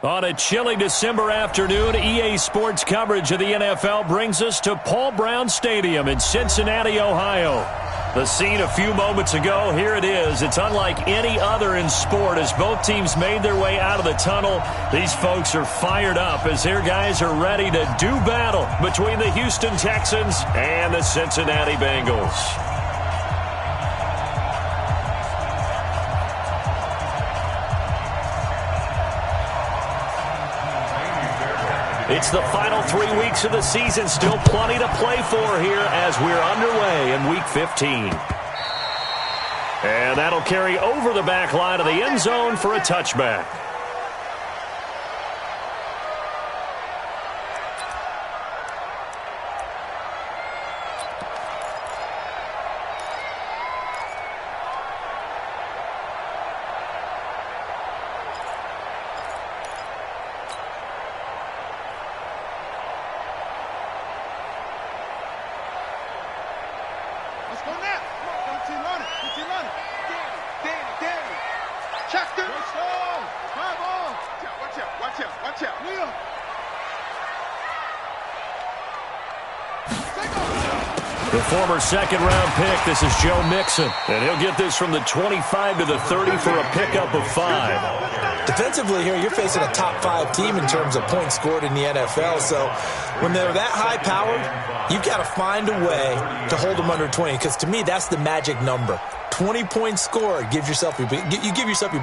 On a chilly December afternoon, EA Sports coverage of the NFL brings us to Paul Brown Stadium in Cincinnati, Ohio. The scene a few moments ago, here it is. It's unlike any other in sport as both teams made their way out of the tunnel. These folks are fired up as their guys are ready to do battle between the Houston Texans and the Cincinnati Bengals. It's the final 3 weeks of the season. Still plenty to play for here as we're underway in Week 15. And that'll carry over the back line of the end zone for a touchback. The former second-round pick, this is Joe Mixon. And he'll get this from the 25 to the 30 for a pickup of 5. Defensively here, you're facing a top-5 team in terms of points scored in the NFL. So when they're that high-powered, you've got to find a way to hold them under 20. Because to me, that's the magic number. 20 points scored, you give yourself your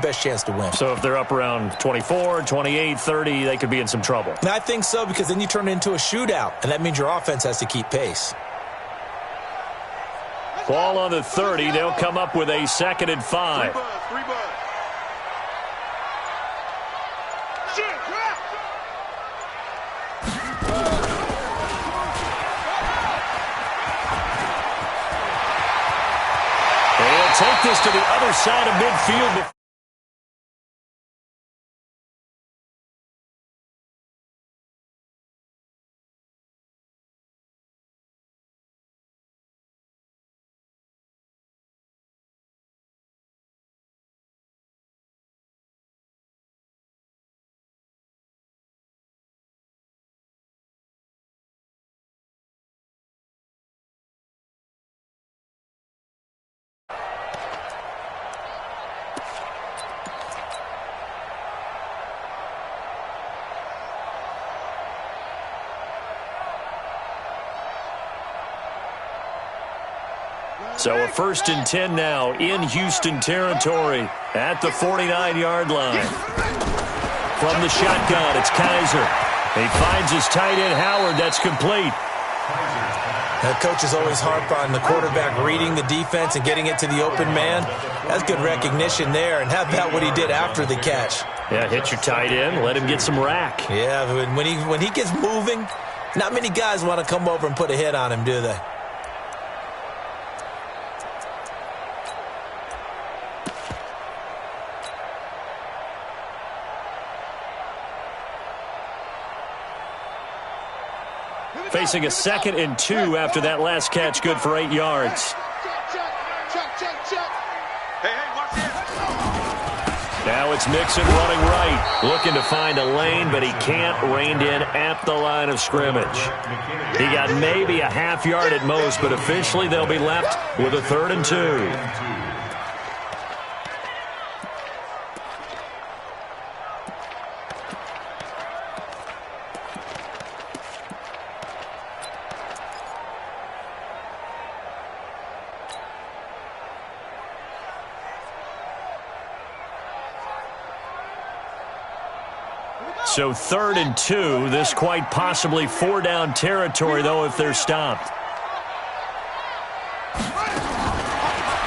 best chance to win. So if they're up around 24, 28, 30, they could be in some trouble. And I think so, because then you turn it into a shootout, and that means your offense has to keep pace. Ball on the 30. They'll come up with a 2nd and 5. They'll take this to the other side of midfield. So a 1st and 10 now in Houston territory at the 49-yard line. From the shotgun, it's Kaiser. He finds his tight end, Howard. That's complete. That coach is always harp on the quarterback reading the defense and getting it to the open man. That's good recognition there. And how about what he did after the catch? Yeah, hit your tight end, let him get some rack. Yeah, when he gets moving, not many guys want to come over and put a hit on him, do they? Facing a 2nd and 2 after that last catch, good for 8 yards. Now it's Mixon running right, looking to find a lane, but he can't, reined in at the line of scrimmage. He got maybe a half yard at most, but officially they'll be left with a 3rd and 2. So 3rd and 2. This quite possibly 4-down territory, though, if they're stopped.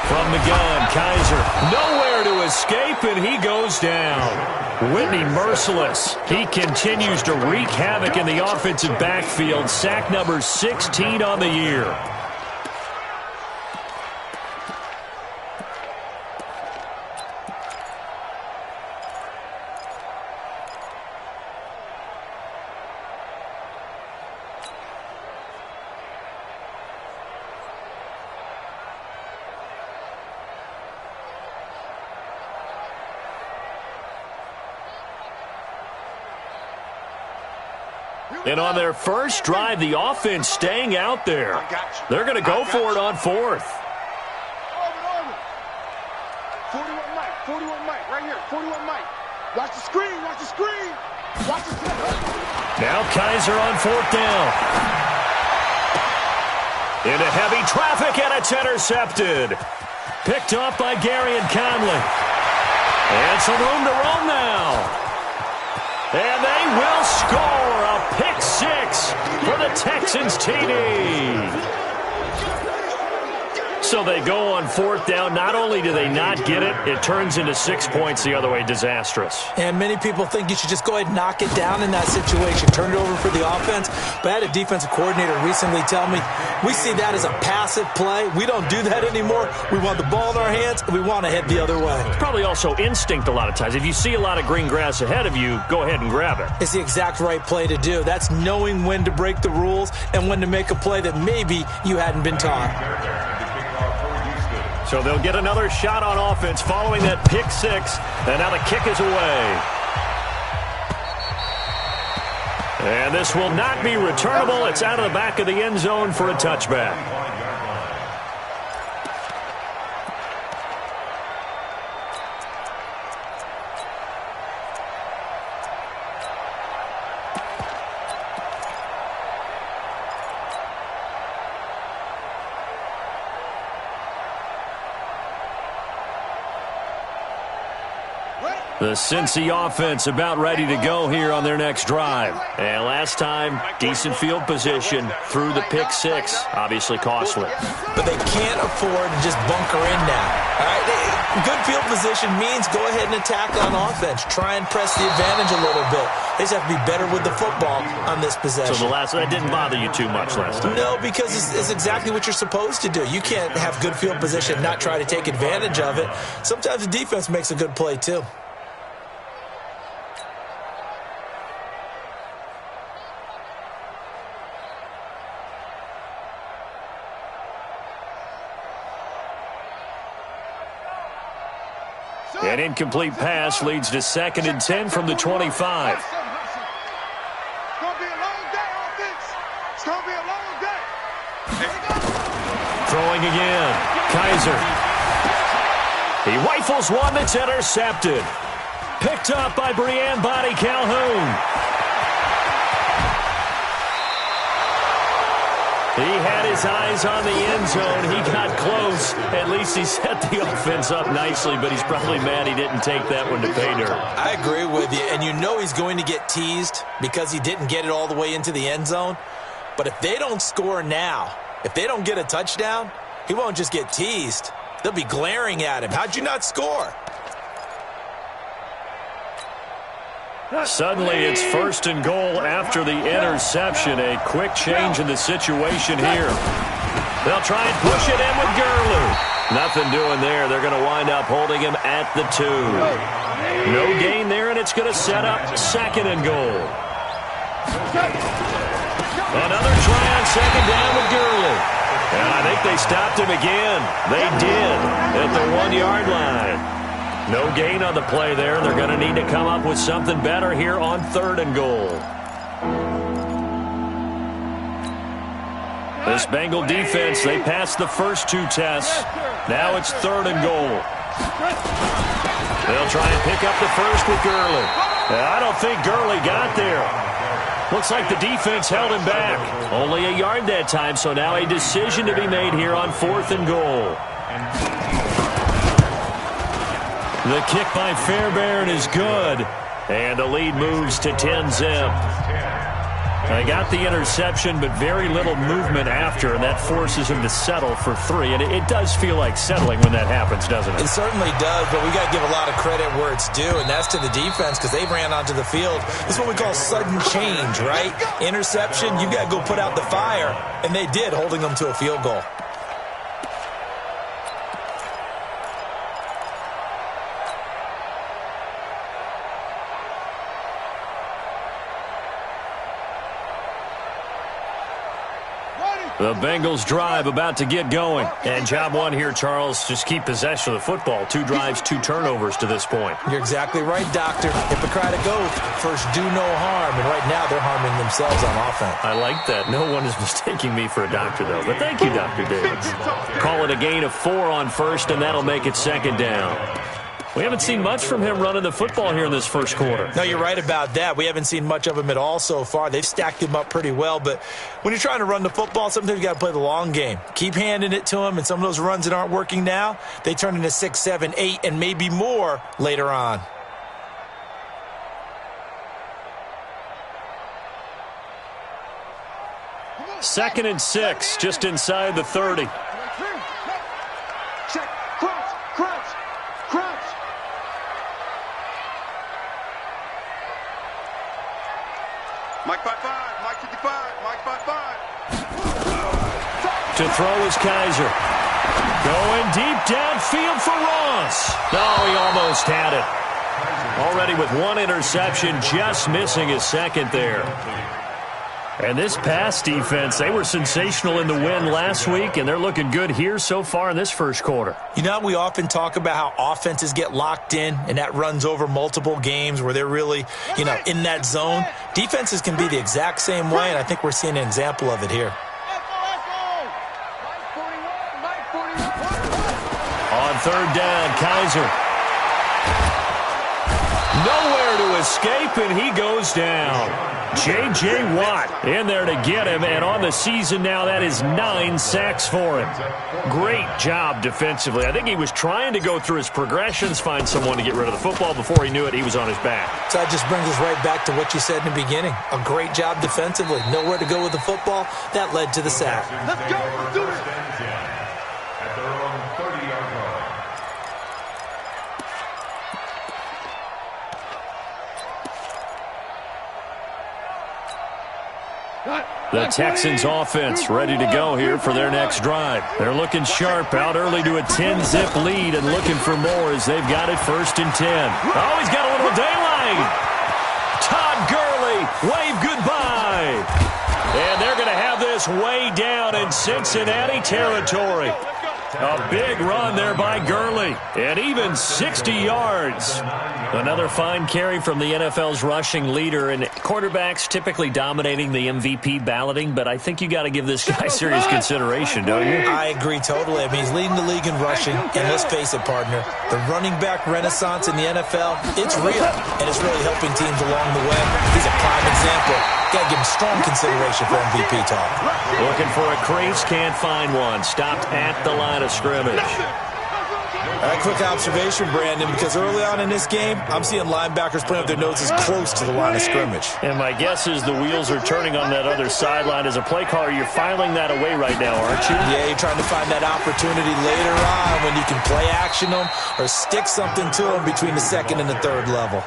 From the gun, Kaiser nowhere to escape, and he goes down. Whitney merciless. He continues to wreak havoc in the offensive backfield. Sack number 16 on the year. And on their first drive, the offense staying out there. They're going to go for it on fourth. 41 Mike, 41 Mike, right here, 41 Mike. Watch the screen, watch the screen. Watch the screen. Now Kaiser on fourth down. Into heavy traffic, and it's intercepted. Picked off by Gary and Conley. And some room to roam now. And they will score a pick six for the Texans TD. So they go on fourth down. Not only do they not get it, it turns into 6 points the other way. Disastrous. And many people think you should just go ahead and knock it down in that situation. Turn it over for the offense. But I had a defensive coordinator recently tell me, we see that as a passive play. We don't do that anymore. We want the ball in our hands, and we want to head the other way. It's probably also instinct a lot of times. If you see a lot of green grass ahead of you, go ahead and grab it. It's the exact right play to do. That's knowing when to break the rules and when to make a play that maybe you hadn't been taught. So they'll get another shot on offense following that pick six. And now the kick is away. And this will not be returnable. It's out of the back of the end zone for a touchback. The Cincy offense about ready to go here on their next drive. And last time, decent field position through the pick six. Obviously costly. But they can't afford to just bunker in now. All right? Good field position means go ahead and attack on offense. Try and press the advantage a little bit. They just have to be better with the football on this possession. So that didn't bother you too much last time? No, because it's exactly what you're supposed to do. You can't have good field position and not try to take advantage of it. Sometimes the defense makes a good play too. An incomplete pass leads to 2nd and 10 from the 25. It's going to be a long day, offense. It's going to be a long day. Throwing again. Kaiser. He rifles one that's intercepted. Picked up by Brianne Body Calhoun. He had his eyes on the end zone. He got close. At least he set the offense up nicely, but he's probably mad he didn't take that one to pay dirt. I agree with you, and you know he's going to get teased because he didn't get it all the way into the end zone. But if they don't score now, if they don't get a touchdown, he won't just get teased. They'll be glaring at him. How'd you not score? Suddenly, it's 1st and goal after the interception. A quick change in the situation here. They'll try and push it in with Gurley. Nothing doing there. They're going to wind up holding him at the 2. No gain there, and it's going to set up 2nd and goal. Another try on 2nd down with Gurley. And I think they stopped him again. They did at the 1-yard line. No gain on the play there. They're going to need to come up with something better here on 3rd and goal. This Bengal defense, they passed the first 2 tests. Now it's 3rd and goal. They'll try and pick up the first with Gurley. I don't think Gurley got there. Looks like the defense held him back. Only a yard that time, so now a decision to be made here on 4th and goal. The kick by Fairbairn is good. And the lead moves to 10-zip. They got the interception, but very little movement after, and that forces him to settle for 3. And it does feel like settling when that happens, doesn't it? It certainly does, but we got to give a lot of credit where it's due, and that's to the defense because they ran onto the field. This is what we call sudden change, right? Interception, you got to go put out the fire, and they did, holding them to a field goal. The Bengals drive about to get going. And job one here, Charles, just keep possession of the football. 2 drives, 2 turnovers to this point. You're exactly right, Doctor. Hippocratic oath. First, do no harm. And right now, they're harming themselves on offense. I like that. No one is mistaking me for a doctor, though. But thank you, Dr. Davis. Call it a gain of 4 on first, and that'll make it second down. We haven't seen much from him running the football here in this first quarter. No, you're right about that. We haven't seen much of him at all so far. They've stacked him up pretty well, but when you're trying to run the football, sometimes you got to play the long game. Keep handing it to him, and some of those runs that aren't working now, they turn into 6, 7, 8, and maybe more later on. Second and 6, just inside the 30. Check. Crouch. Mike 5-5, Mike 55, Mike 5-5. To throw is Kaiser. Going deep downfield for Ross. Oh, he almost had it. Already with 1 interception, just missing his second there. And this pass defense, they were sensational in the win last week, and they're looking good here so far in this first quarter. You know, we often talk about how offenses get locked in, and that runs over multiple games where they're really, in that zone. Defenses can be the exact same way, and I think we're seeing an example of it here. On third down, Kaiser. Nowhere to escape, and he goes down. J.J. Watt in there to get him, and on the season now, that is 9 sacks for him. Great job defensively. I think he was trying to go through his progressions, find someone to get rid of the football. Before he knew it, he was on his back. So that just brings us right back to what you said in the beginning. A great job defensively. Nowhere to go with the football. That led to the sack. Let's go. Let's do it. At their own 30-yard line. The Texans offense ready to go here for their next drive. They're looking sharp, out early to a 10-zip lead and looking for more as they've got it 1st and 10. Oh, he's got a little daylight. Todd Gurley, wave goodbye. And they're going to have this way down in Cincinnati territory. A big run there by Gurley, and even 60 yards. Another fine carry from the NFL's rushing leader, and quarterbacks typically dominating the MVP balloting, but I think you got to give this guy serious consideration, don't you? I agree totally. I mean, he's leading the league in rushing, and let's face it, partner, the running back renaissance in the NFL, it's real, and it's really helping teams along the way. He's a prime example. Got to give him strong consideration for MVP talk. Looking for a crease, can't find one. Stopped at the line of scrimmage. A quick observation, Brandon, because early on in this game, I'm seeing linebackers putting up their noses close to the line of scrimmage. And my guess is the wheels are turning on that other sideline. As a play caller, you're filing that away right now, aren't you? Yeah, you're trying to find that opportunity later on when you can play action them or stick something to them between the 2nd and the 3rd level.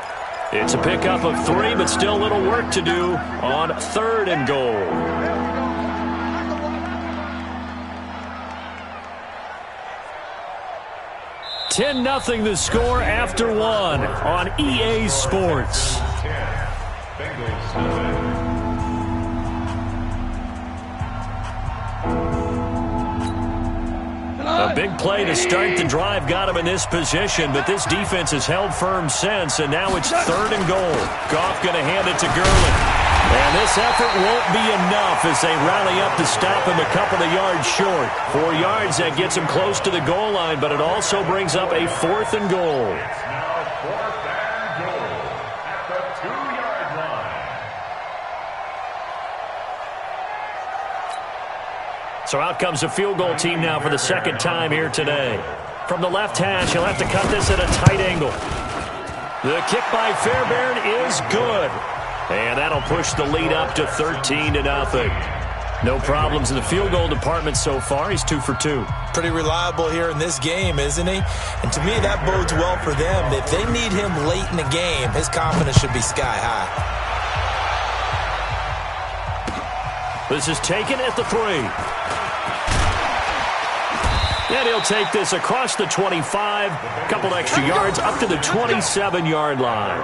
It's a pickup of 3, but still a little work to do on 3rd and goal. $10-0 the score after 1 on EA Sports. A big play to start the drive got him in this position, but this defense has held firm since, and now it's 3rd and goal. Goff going to hand it to Gurley. And this effort won't be enough as they rally up to stop him a couple of yards short. 4 yards, that gets him close to the goal line, but it also brings up a 4th and goal. It's now 4th and goal at the 2-yard line. So out comes the field goal team now for the 2nd time here today. From the left hash, he'll have to cut this at a tight angle. The kick by Fairbairn is good. And that'll push the lead up to 13-0. No problems in the field goal department so far. He's 2 for 2. Pretty reliable here in this game, isn't he? And to me, that bodes well for them. If they need him late in the game, his confidence should be sky high. This is taken at the 3. And he'll take this across the 25, a couple extra yards up to the 27-yard line.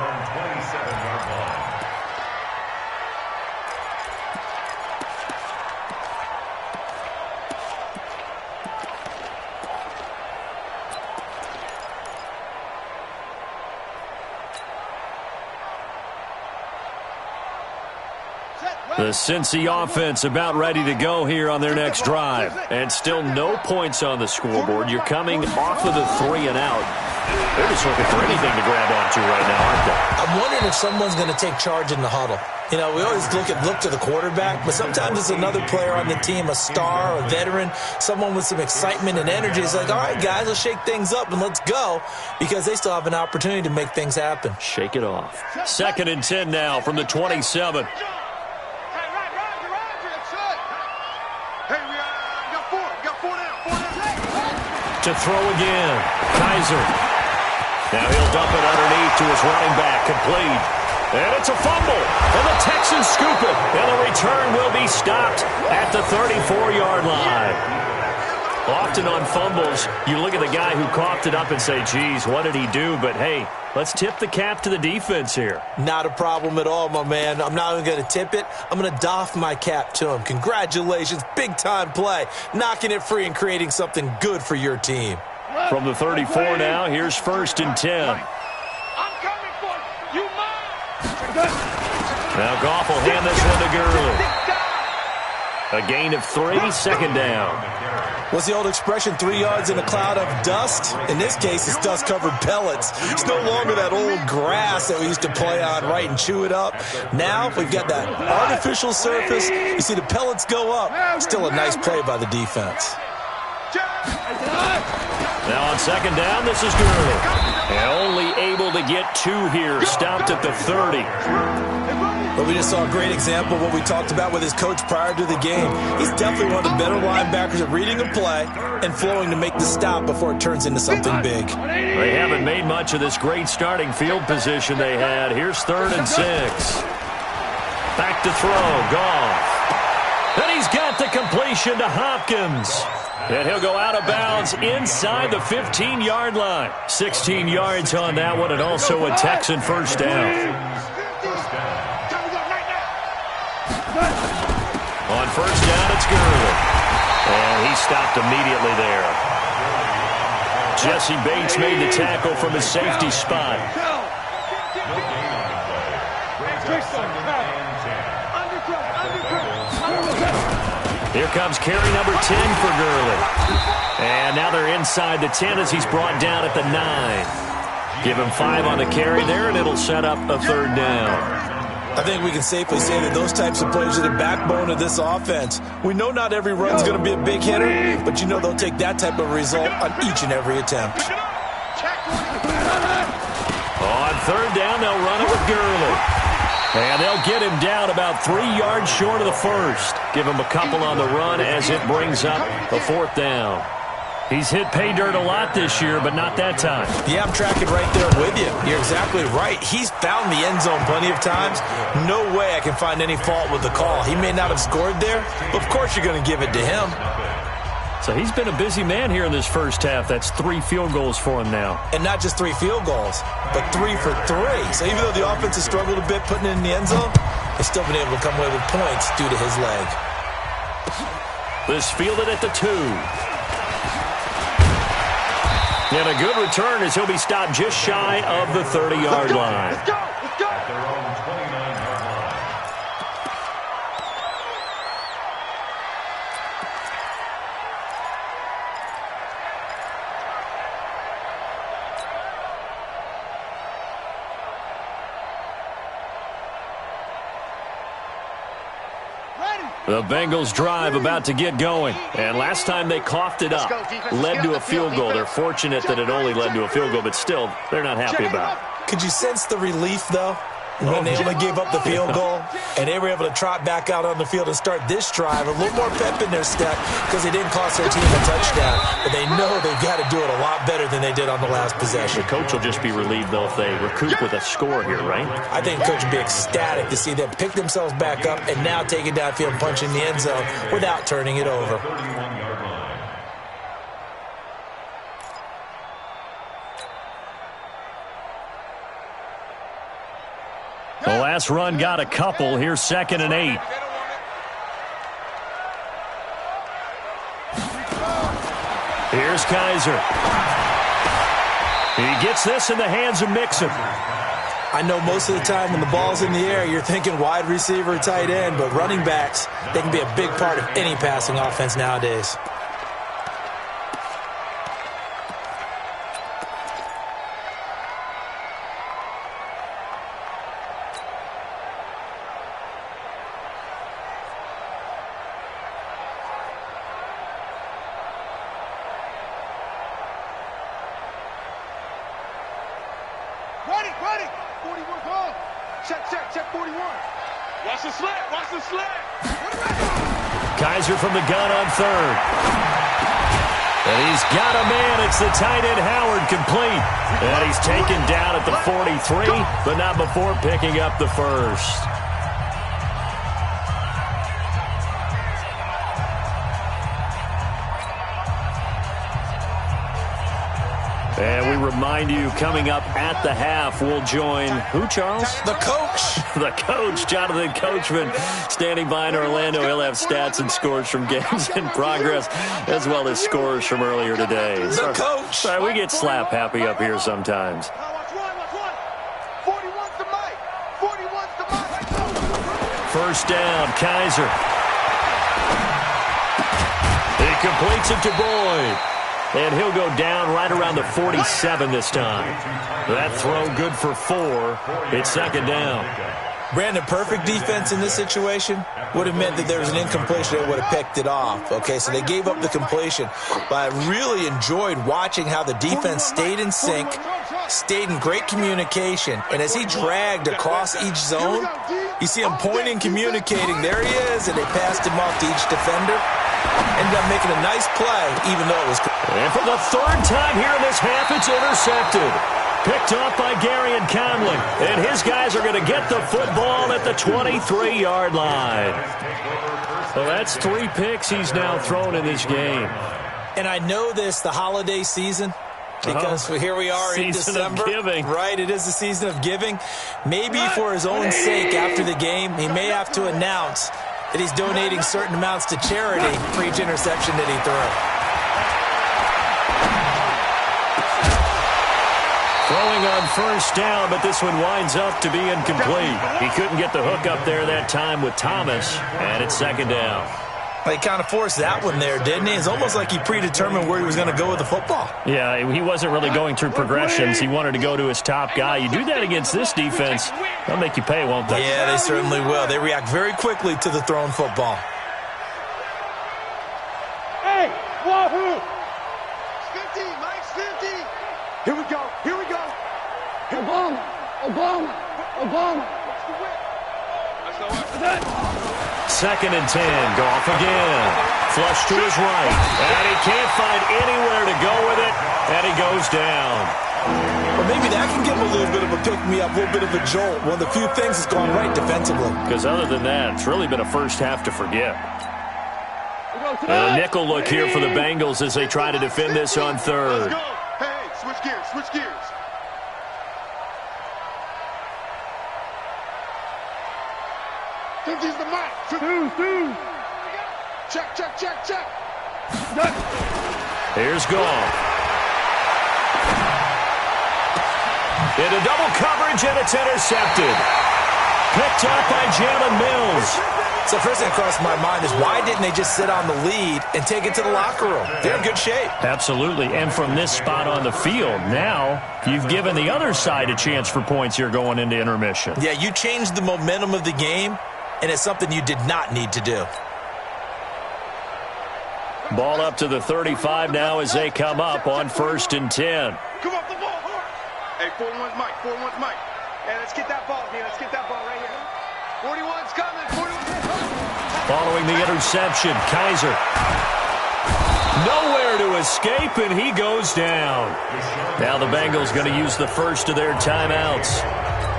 The Cincy offense about ready to go here on their next drive. And still no points on the scoreboard. You're coming off of the 3 and out. They're just looking for anything to grab onto right now, aren't they? I'm wondering if someone's going to take charge in the huddle. You know, we always look to the quarterback, but sometimes it's another player on the team, a star, a veteran, someone with some excitement and energy. It's like, all right, guys, let's shake things up and let's go, because they still have an opportunity to make things happen. Shake it off. 2nd and 10 now from the 27. To throw again. Kaiser. Now he'll dump it underneath to his running back. Complete. And it's a fumble. And the Texans scoop it. And the return will be stopped at the 34-yard line. Often on fumbles, you look at the guy who coughed it up and say, geez, what did he do? But, hey, let's tip the cap to the defense here. Not a problem at all, my man. I'm not even going to tip it. I'm going to doff my cap to him. Congratulations. Big-time play. Knocking it free and creating something good for your team. From the 34 now, here's 1st and 10. I'm coming for you. You mine. Now Goff will hand this one to Gurley. A gain of 3, 2nd down. What's the old expression, 3 yards in a cloud of dust? In this case, it's dust-covered pellets. It's no longer that old grass that we used to play on, right, and chew it up. Now we've got that artificial surface. You see the pellets go up. Still a nice play by the defense. Now on 2nd down, this is Gurley. And only able to get 2 here. Stopped at the 30. But we just saw a great example of what we talked about with his coach prior to the game. He's definitely one of the better linebackers at reading a play and flowing to make the stop before it turns into something big. They haven't made much of this great starting field position they had. Here's 3rd and 6. Back to throw. Goff. And he's got the completion to Hopkins. And he'll go out of bounds inside the 15-yard line. 16 yards on that one, and also a Texan 1st down. On 1st down, it's Gurley. And he stopped immediately there. Jesse Bates made the tackle from his safety spot. Here comes carry number 10 for Gurley. And now they're inside the 10 as he's brought down at the 9. Give him 5 on the carry there, and it'll set up a 3rd down. I think we can safely say that those types of plays are the backbone of this offense. We know not every run's going to be a big hitter, but you know they'll take that type of result on each and every attempt. On 3rd down, they'll run it with Gurley. And they'll get him down about 3 yards short of the 1st. Give him a couple on the run as it brings up a 4th down. He's hit pay dirt a lot this year, but not that time. Yeah, I'm tracking right there with you. You're exactly right. He's found the end zone plenty of times. No way I can find any fault with the call. He may not have scored there, but of course you're going to give it to him. So he's been a busy man here in this 1st half. That's 3 field goals for him now. And not just 3 field goals, but 3 for 3. So even though the offense has struggled a bit putting it in the end zone, they've still been able to come away with points due to his leg. This fielded at the 2. And a good return as he'll be stopped just shy of the 30-yard line. Let's go! Let's go! At their own 29-yard line. The Bengals drive about to get going. And last time they coughed it up, led to a field goal. They're fortunate that it only led to a field goal, but still, they're not happy about it. Could you sense the relief, though, when they only gave up the field goal and they were able to trot back out on the field and start this drive? A little more pep in their step because they didn't cost their team a touchdown, but they know they've got to do it a lot better than they did on the last possession. The coach will just be relieved, though, if they recoup with a score here, right? I think the coach would be ecstatic to see them pick themselves back up and now take it downfield and punch in the end zone without turning it over. 31-yard line. The last run got a couple. Here's 2nd and 8. Here's Kaiser. He gets this in the hands of Mixon. I know most of the time when the ball's in the air, you're thinking wide receiver, tight end, but running backs, they can be a big part of any passing offense nowadays. Ready. 41 ball. Check 41. Watch the slant. Watch the slant. Kaiser from the gun on third. And he's got a man. It's the tight end Howard, complete. And he's taken down at the 43, but not before picking up the first. And we remind you, coming up at the half, we'll join who, Charles? The coach. The coach, Jonathan Coachman, standing by in Orlando. He'll have stats and scores from games in progress, as well as scores from earlier today. The coach. Sorry, we get slap happy up here sometimes. Watch one. 41's the mic. 41's the mic. First down, Kaiser. He completes it to Boyd. And he'll go down right around the 47 this time. That throw good for 4. It's second down. Brandon, perfect defense in this situation would have meant that there was an incompletion that would have picked it off. Okay, so they gave up the completion. But I really enjoyed watching how the defense stayed in sync, stayed in great communication. And as he dragged across each zone, you see him pointing, communicating. There he is, and they passed him off to each defender. Ended up making a nice play, even though it was... And for the third time here in this half, it's intercepted. Picked off by Gary and Conley. And his guys are going to get the football at the 23-yard line. Well, that's 3 picks he's now thrown in this game. And I know this, the holiday season, because here we are in December. Season of giving. Right, it is the season of giving. Maybe for his own sake after the game, he may have to announce that he's donating certain amounts to charity for each interception that he threw. Throwing on first down, but this one winds up to be incomplete. He couldn't get the hook up there that time with Thomas, and it's second down. He kind of forced that one there, didn't he? It's almost like he predetermined where he was going to go with the football. Yeah, he wasn't really going through progressions. He wanted to go to his top guy. You do that against this defense, they'll make you pay, won't they? Yeah, they certainly will. They react very quickly to the thrown football. Hey, wahoo! 50, Mike's 50. Here we go. Obama. What's the whip? That's the whip. Second and 10. Goff again. Flush to his right. And he can't find anywhere to go with it. And he goes down. Well, maybe that can give him a little bit of a pick-me-up, a little bit of a jolt. One of the few things that's gone right defensively. Because other than that, it's really been a first half to forget. And a nickel look here for the Bengals as they try to defend this on third. Let's go. Hey, switch gears. 50's the mic. 2. Check. Here's Goff. Into double coverage, and it's intercepted. Picked up by Jalen Mills. So first thing that crossed my mind is why didn't they just sit on the lead and take it to the locker room? They're in good shape. Absolutely, and from this spot on the field, now you've given the other side a chance for points here going into intermission. Yeah, you changed the momentum of the game, and it's something you did not need to do. Ball up to the 35 now as they come up on 1st and 10. Come off the ball. Hey, 41's Mike. Hey, let's get that ball here. Let's get that ball right here. 41's coming. 41's Following the interception, Kaiser. Nowhere to escape, and he goes down. Now the Bengals going to use the first of their timeouts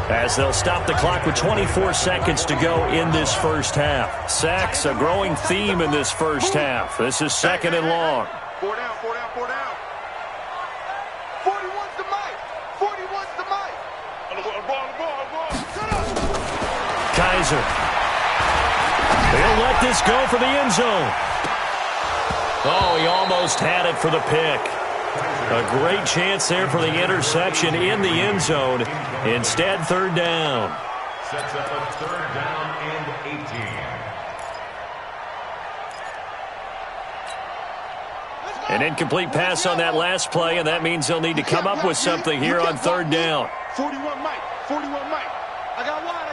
as they'll stop the clock with 24 seconds to go in this first half. Sacks, a growing theme in this first half. This is second and long. 4 down. 41's the mic. Kaiser. They'll let this go for the end zone. Oh, he almost had it for the pick. A great chance there for the interception in the end zone. Instead, third down. Sets up a third down and 18. An incomplete pass on that last play, and that means they'll need to come up with something here on third down. 41 Mike. 41 Mike. I got wide.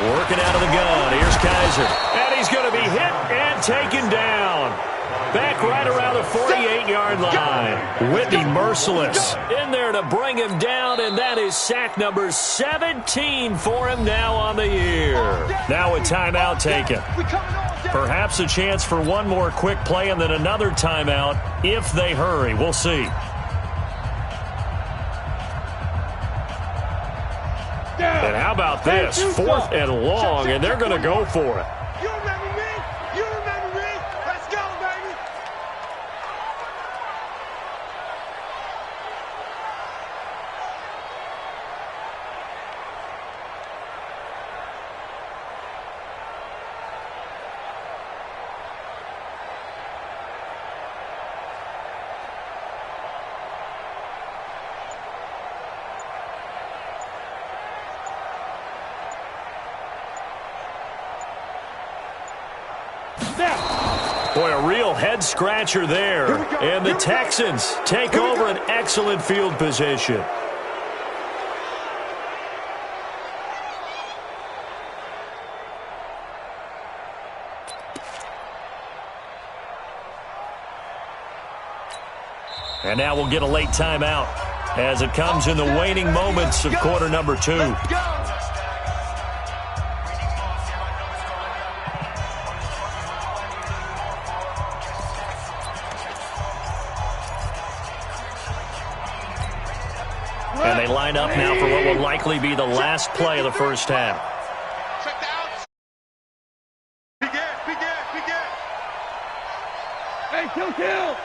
Working out of the gun. Here's Kaiser. And he's going to be hit and taken down. Back right around the 48-yard line. Whitney merciless in there to bring him down, and that is sack number 17 for him now on the year. Now a timeout taken. Perhaps a chance for one more quick play and then another timeout if they hurry. We'll see. And how about this? 4th and long, and they're going to go for it. You remember me? You remember me? Let's go, baby. Boy, a real head-scratcher there. And the Texans take over an excellent field position. And now we'll get a late timeout as it comes in the waning moments of quarter number 2. And they line up now for what will likely be the last play of the first half. Check the outs. Begin. Hey, kill.